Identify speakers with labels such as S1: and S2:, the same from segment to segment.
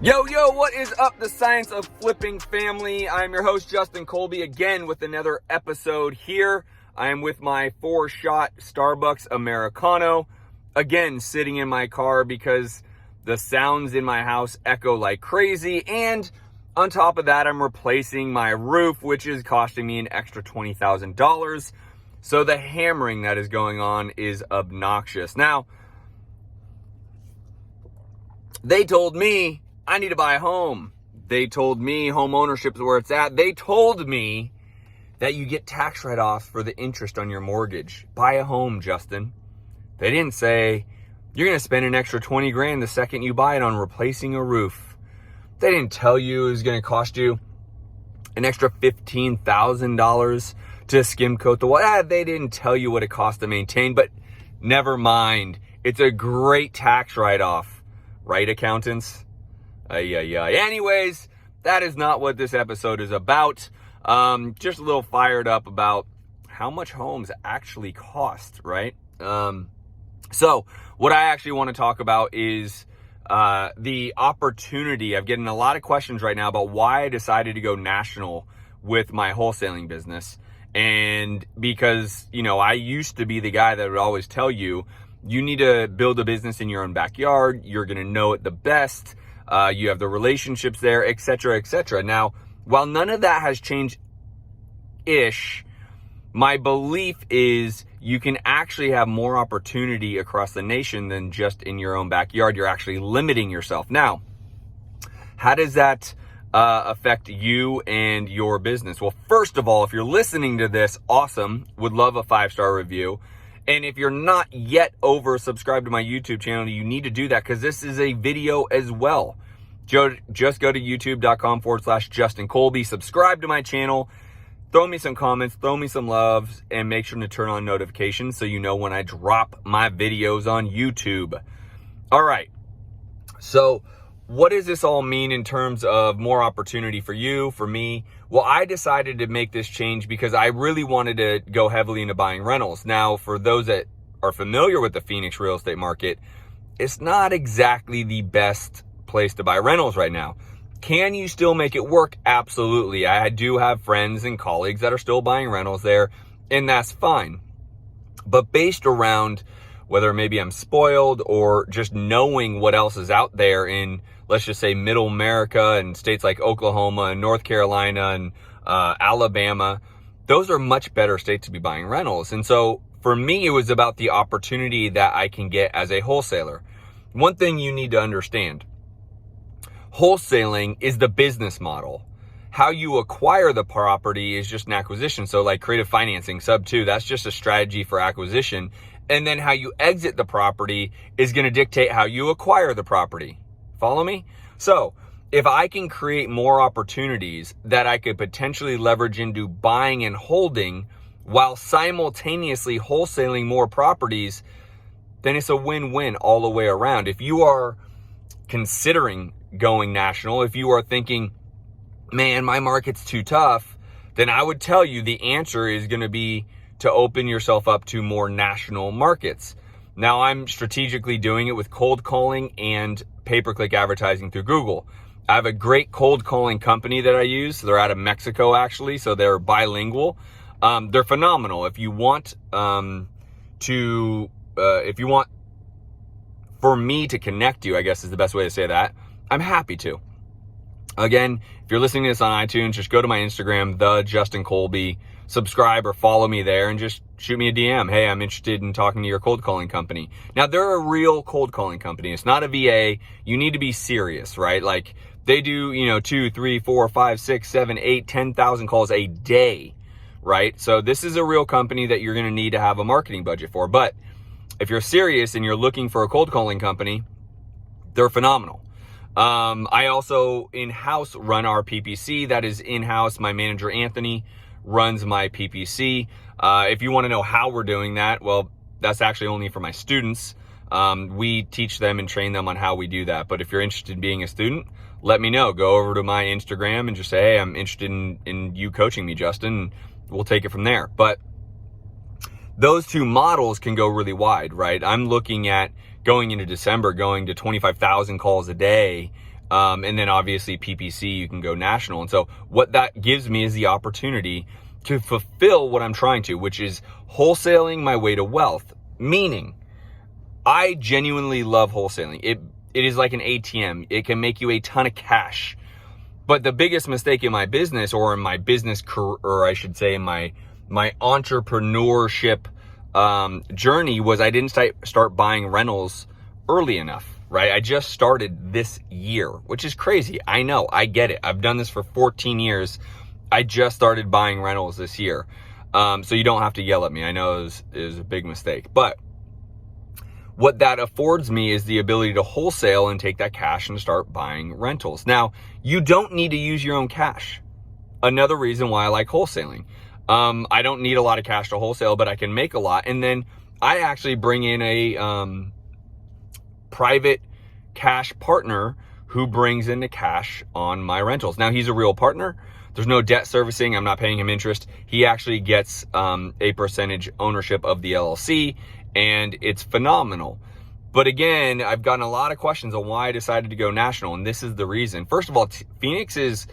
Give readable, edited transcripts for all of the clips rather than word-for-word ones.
S1: Yo, what is up, the Science of Flipping family? I'm your host, Justin Colby, again with another episode here. I am with my 4-shot Starbucks Americano, again sitting in my car because the sounds in my house echo like crazy, and on top of that, I'm replacing my roof, which is costing me an extra $20,000. So the hammering that is going on is obnoxious. Now, they told me I need to buy a home. They told me home ownership is where it's at. They told me that you get tax write-offs for the interest on your mortgage. Buy a home, Justin. They didn't say you're going to spend an extra 20 grand the second you buy it on replacing a roof. They didn't tell you it was going to cost you an extra $15,000 to skimmcoat the wall. They didn't tell you what it cost to maintain, but never mind. It's a great tax write-off, right, accountants? Anyways, that is not what this episode is about. Just a little fired up about how much homes actually cost, right? So what I actually want to talk about is the opportunity. I'm getting a lot of questions right now about why I decided to go national with my wholesaling business. And because, I used to be the guy that would always tell you, you need to build a business in your own backyard. You're going to know it the best. You have the relationships there, etc., etc. Now, while none of that has changed-ish, my belief is you can actually have more opportunity across the nation than just in your own backyard. You're actually limiting yourself. Now, how does that affect you and your business? Well, first of all, if you're listening to this, awesome. Would love a 5-star review. And if you're not yet subscribed to my YouTube channel, you need to do that because this is a video as well. Just go to youtube.com/Justin Colby, subscribe to my channel, throw me some comments, throw me some loves, and make sure to turn on notifications so you know when I drop my videos on YouTube. All right. So what does this all mean in terms of more opportunity for you, for me? Well, I decided to make this change because I really wanted to go heavily into buying rentals. Now, for those that are familiar with the Phoenix real estate market, it's not exactly the best place to buy rentals right now. Can you still make it work? Absolutely. I do have friends and colleagues that are still buying rentals there, and that's fine. But based around whether maybe I'm spoiled or just knowing what else is out there in, let's just say, middle America and states like Oklahoma and North Carolina and Alabama, those are much better states to be buying rentals. And so for me, it was about the opportunity that I can get as a wholesaler. One thing you need to understand, wholesaling is the business model. How you acquire the property is just an acquisition. So like creative financing, sub 2, that's just a strategy for acquisition. And then how you exit the property is going to dictate how you acquire the property. Follow me? So if I can create more opportunities that I could potentially leverage into buying and holding while simultaneously wholesaling more properties, then it's a win-win all the way around. If you are considering going national, if you are thinking, man, my market's too tough, then I would tell you the answer is going to be to open yourself up to more national markets. Now, I'm strategically doing it with cold calling and pay-per-click advertising through Google. I have a great cold calling company that I use. They're out of Mexico, actually, so they're bilingual. They're phenomenal. If you want for me to connect you, I guess is the best way to say that, I'm happy to. Again, if you're listening to this on iTunes, just go to my Instagram, the Justin Colby, subscribe or follow me there and just shoot me a DM. Hey, I'm interested in talking to your cold calling company. Now, they're a real cold calling company. It's not a VA. You need to be serious, right? Like they do, 2, 3, 4, 5, 6, 7, 8, 10,000 calls a day, right? So this is a real company that you're going to need to have a marketing budget for. But if you're serious and you're looking for a cold calling company, they're phenomenal. I also in-house run our PPC. That is in-house. My manager, Anthony, runs my PPC. If you want to know how we're doing that, well, that's actually only for my students. We teach them and train them on how we do that. But if you're interested in being a student, let me know. Go over to my Instagram and just say, hey, I'm interested in you coaching me, Justin. And we'll take it from there. But those two models can go really wide, right? I'm looking at going into December, going to 25,000 calls a day And then obviously PPC, you can go national. And so what that gives me is the opportunity to fulfill what I'm trying to, which is wholesaling my way to wealth. Meaning, I genuinely love wholesaling. It is like an ATM. It can make you a ton of cash. But the biggest mistake in my business, or in my business career, or I should say my entrepreneurship journey, was I didn't start buying rentals early enough. Right? I just started this year, which is crazy. I know, I get it. I've done this for 14 years. I just started buying rentals this year. So you don't have to yell at me. I know it was a big mistake. But what that affords me is the ability to wholesale and take that cash and start buying rentals. Now, you don't need to use your own cash. Another reason why I like wholesaling. I don't need a lot of cash to wholesale, but I can make a lot. And then I actually bring in a private cash partner who brings in the cash on my rentals. Now, he's a real partner. There's no debt servicing. I'm not paying him interest. He actually gets a percentage ownership of the LLC, and it's phenomenal. But again, I've gotten a lot of questions on why I decided to go national, and this is the reason. First of all, Phoenix is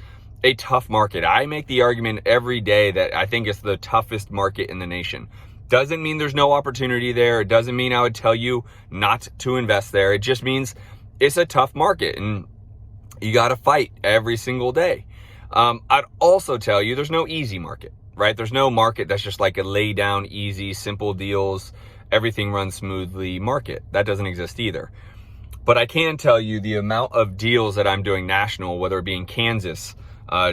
S1: a tough market. I make the argument every day that I think it's the toughest market in the nation. Doesn't mean there's no opportunity there. It doesn't mean I would tell you not to invest there. It just means it's a tough market and you got to fight every single day. I'd also tell you there's no easy market, right? There's no market that's just like a lay down, easy, simple deals, everything runs smoothly market. That doesn't exist either. But I can tell you the amount of deals that I'm doing national, whether it be in Kansas,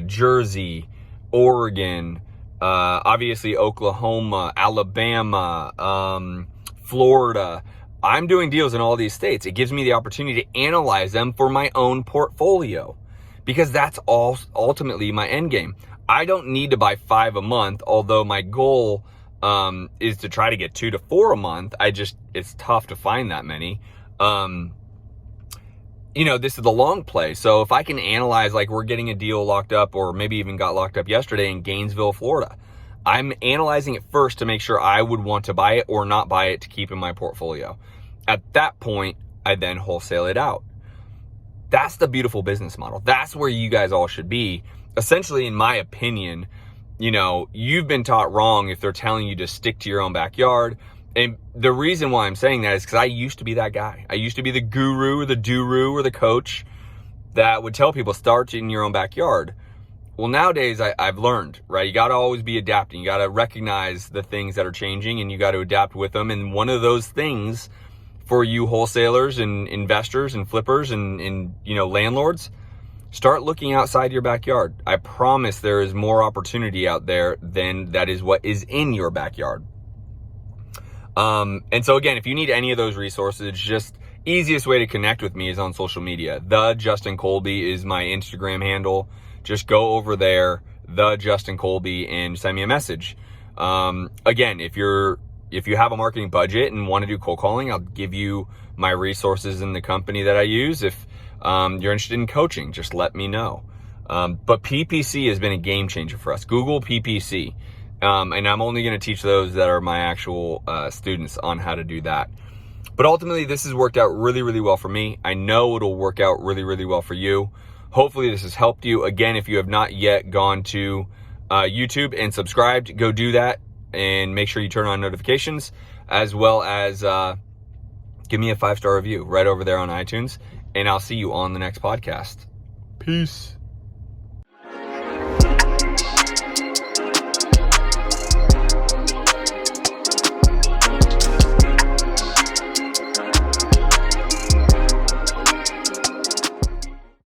S1: Jersey, Oregon, obviously Oklahoma, Alabama, Florida. I'm doing deals in all these states. It gives me the opportunity to analyze them for my own portfolio, because that's all ultimately my end game. I don't need to buy 5 a month, although my goal is to try to get 2 to 4 a month. It's tough to find that many. This is the long play. So if I can analyze, like we're getting a deal locked up, or maybe even got locked up yesterday in Gainesville, Florida. I'm analyzing it first to make sure I would want to buy it or not buy it to keep in my portfolio. At that point, I then wholesale it out. That's the beautiful business model. That's where you guys all should be. Essentially, in my opinion, you've been taught wrong if they're telling you to stick to your own backyard. And the reason why I'm saying that is because I used to be that guy. I used to be the guru or the guru or the coach that would tell people start in your own backyard. Well, nowadays I've learned, right? You got to always be adapting. You got to recognize the things that are changing and you got to adapt with them. And one of those things for you wholesalers and investors and flippers and landlords, start looking outside your backyard. I promise there is more opportunity out there than that is what is in your backyard. And so again, if you need any of those resources, just easiest way to connect with me is on social media. 𝐻𝒐𝐿𝐏 is my Instagram handle. Just go over there, 𝐻𝒐𝐿𝐏, and send me a message. Again, if you have a marketing budget and want to do cold calling, I'll give you my resources in the company that I use. If you're interested in coaching, just let me know. But PPC has been a game changer for us. Google PPC. And I'm only going to teach those that are my actual students on how to do that. But ultimately, this has worked out really, really well for me. I know it'll work out really, really well for you. Hopefully, this has helped you. Again, if you have not yet gone to YouTube and subscribed, go do that. And make sure you turn on notifications, as well as give me a 5-star review right over there on iTunes. And I'll see you on the next podcast. Peace.